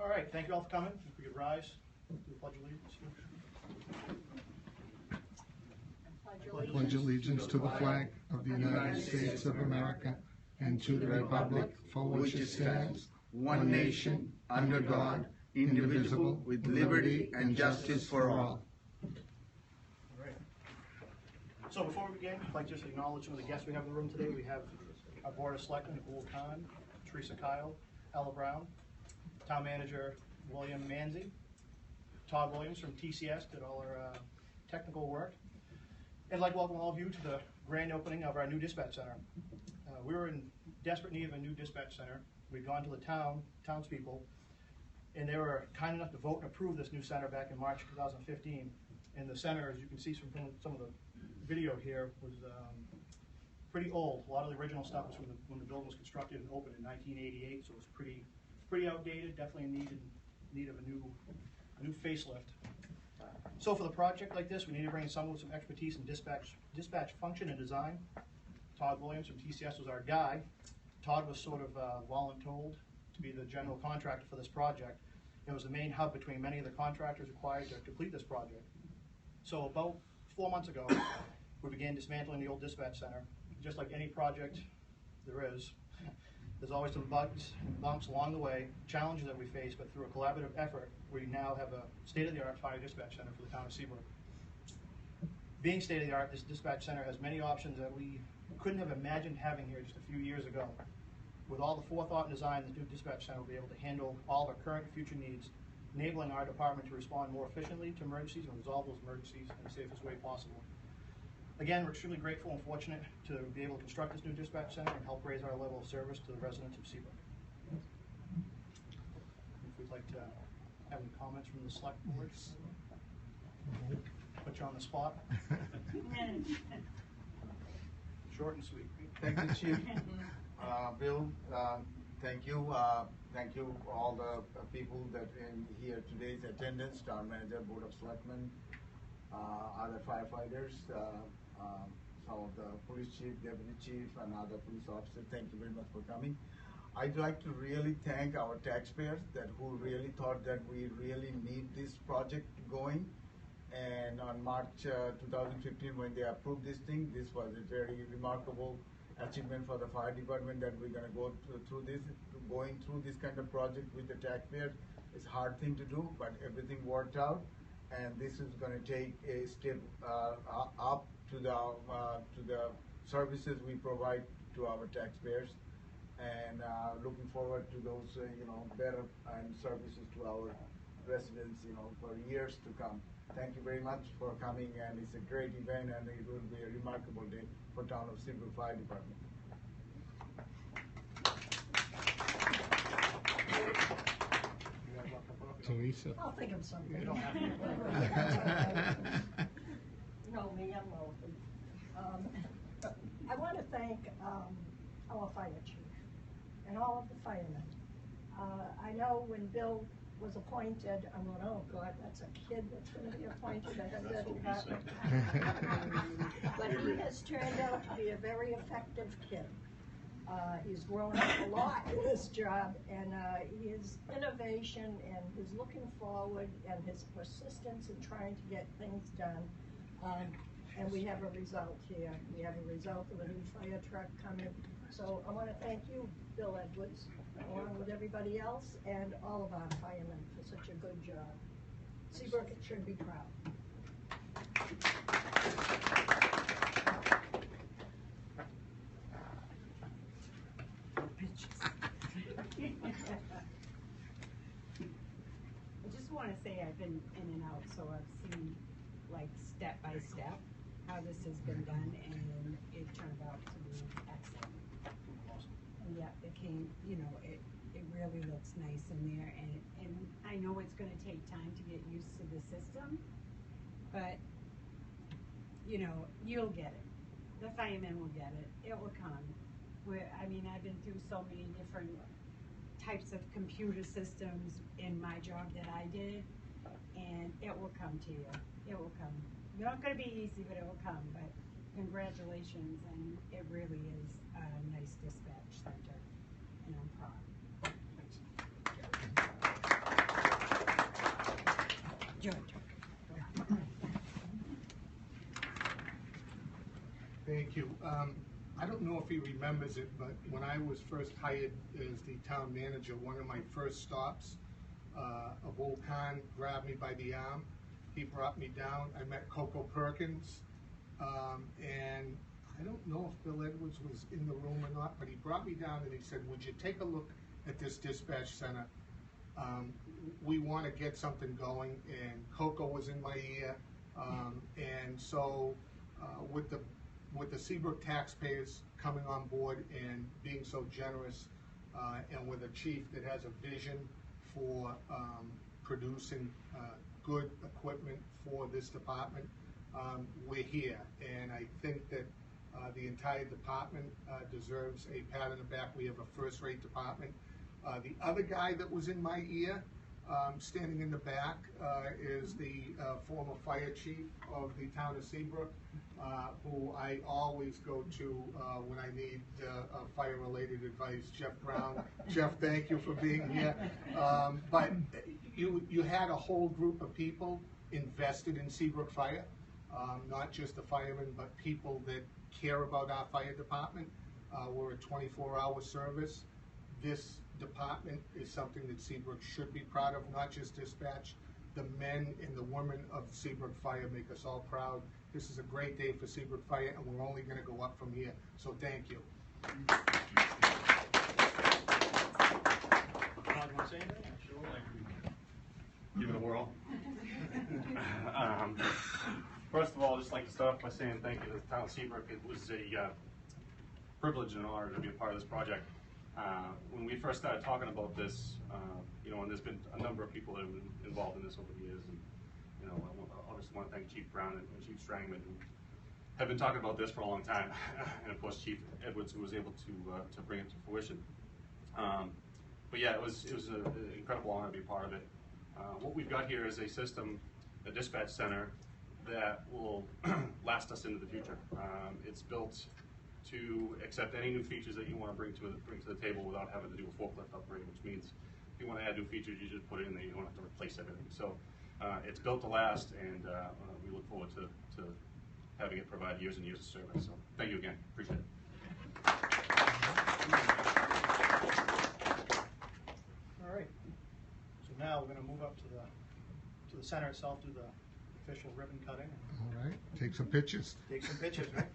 All right, thank you all for coming. If we could rise, do the pledge of allegiance. Pledge allegiance to the flag of the United States of America and to the republic for which it stands, one nation, under God, indivisible, with liberty and justice for all. So before we begin, I'd like to just acknowledge some of the guests we have in the room today. We have our Board of Selectmen, Ul Khan, Teresa Kyle, Ella Brown, Town Manager William Manzi, Todd Williams from TCS did all our technical work. And I'd like to welcome all of you to the grand opening of our new dispatch center. We were in desperate need of a new dispatch center. We'd gone to the townspeople, and they were kind enough to vote and approve this new center back in March 2015. And the center, as you can see from some of the video here, was pretty old. A lot of the original stuff was from when the building was constructed and opened in 1988, so it was pretty outdated. Definitely in need of a new facelift. So for the project like this, we need to bring in someone with some expertise in dispatch function and design. Todd Williams from TCS was our guy. Todd was sort of voluntold to be the general contractor for this project. It was the main hub between many of the contractors required to complete this project. So about 4 months ago, we began dismantling the old dispatch center. Just like any project there is, there's always some bugs and bumps along the way, challenges that we face, but through a collaborative effort, we now have a state-of-the-art fire dispatch center for the town of Seabrook. Being state-of-the-art, this dispatch center has many options that we couldn't have imagined having here just a few years ago. With all the forethought and design, the new dispatch center will be able to handle all of our current and future needs, enabling our department to respond more efficiently to emergencies and resolve those emergencies in the safest way possible. Again, we're extremely grateful and fortunate to be able to construct this new dispatch center and help raise our level of service to the residents of Seabrook. If we'd like to have any comments from the select board. Put you on the spot. Short and sweet. Thank you, Chief. Bill, thank you. Thank you all the people that in here today's attendance, Town Manager, Board of Selectmen, other firefighters, some of the police chief, deputy chief, and other police officers. Thank you very much for coming. I'd like to really thank our taxpayers who really thought that we really need this project going. And on March 2015, when they approved this thing, this was a very remarkable achievement for the fire department that we're going to go through this. Going through this kind of project with the taxpayers is a hard thing to do, but everything worked out. And this is going to take a step up to the services we provide to our taxpayers, and looking forward to those better services to our residents for years to come. Thank you very much for coming, and it's a great event, and it will be a remarkable day for town of Seabrook Fire Department. Teresa. I'll think of something. You don't have to. No, me, I'm old. I want to thank our fire chief and all of the firemen. I know when Bill was appointed, I'm going, oh God, that's a kid that's going to be appointed at the department. But he has turned out to be a very effective kid. He's grown up a lot in this job, and his innovation and his looking forward and his persistence in trying to get things done. And we have a result here. We have a result of a new fire truck coming. So I want to thank you, Bill Edwards, along with everybody else, and all of our firemen for such a good job. Seabrook should be proud. I just want to say I've been in and out, so I've seen like step by step how this has been done, and it turned out to be excellent. And yeah, it came, it really looks nice in there, and I know it's going to take time to get used to the system, but you'll get it. The firemen will get it. It will come. I've been through so many different types of computer systems in my job that I did, and it will come to you. It will come. It's not going to be easy, but it will come. But congratulations, and it really is a nice dispatch center, and I'm proud. Thank you. I don't know if he remembers it, but when I was first hired as the town manager, one of my first stops, a bull con grabbed me by the arm. He brought me down. I met Coco Perkins, and I don't know if Bill Edwards was in the room or not, but he brought me down and he said, would you take a look at this dispatch center? We want to get something going, and Coco was in my ear, and so with the Seabrook taxpayers coming on board and being so generous, and with a chief that has a vision for producing good equipment for this department, we're here, and I think that the entire department deserves a pat on the back. We have a first-rate department. The other guy that was in my ear, standing in the back, is the former fire chief of the town of Seabrook, who I always go to when I need fire-related advice, Jeff Brown. Jeff, thank you for being here. But you had a whole group of people invested in Seabrook Fire, not just the firemen, but people that care about our fire department. We're a 24-hour service. This department is something that Seabrook should be proud of, not just dispatch. The men and the women of Seabrook Fire make us all proud. This is a great day for Seabrook Fire, and we're only going to go up from here. So thank you. Todd, you want to say anything? Sure. Give it a whirl. First of all, I'd just like to start off by saying thank you to the town of Seabrook. It was a privilege and an honor to be a part of this project. When we first started talking about this, and there's been a number of people that have been involved in this over the years, and I obviously want to thank Chief Brown and Chief Strangman, who have been talking about this for a long time, and of course Chief Edwards, who was able to bring it to fruition. But yeah, it was an incredible honor to be a part of it. What we've got here is a system, a dispatch center, that will last us into the future. It's built to accept any new features that you want to bring to the table without having to do a forklift upgrade, which means if you want to add new features, you just put it in there. You don't have to replace everything. So it's built to last, and we look forward to having it provide years and years of service. So thank you again. Appreciate it. All right. So now we're going to move up to the center itself, do the official ribbon cutting, All right, take some pictures. take some pictures, right?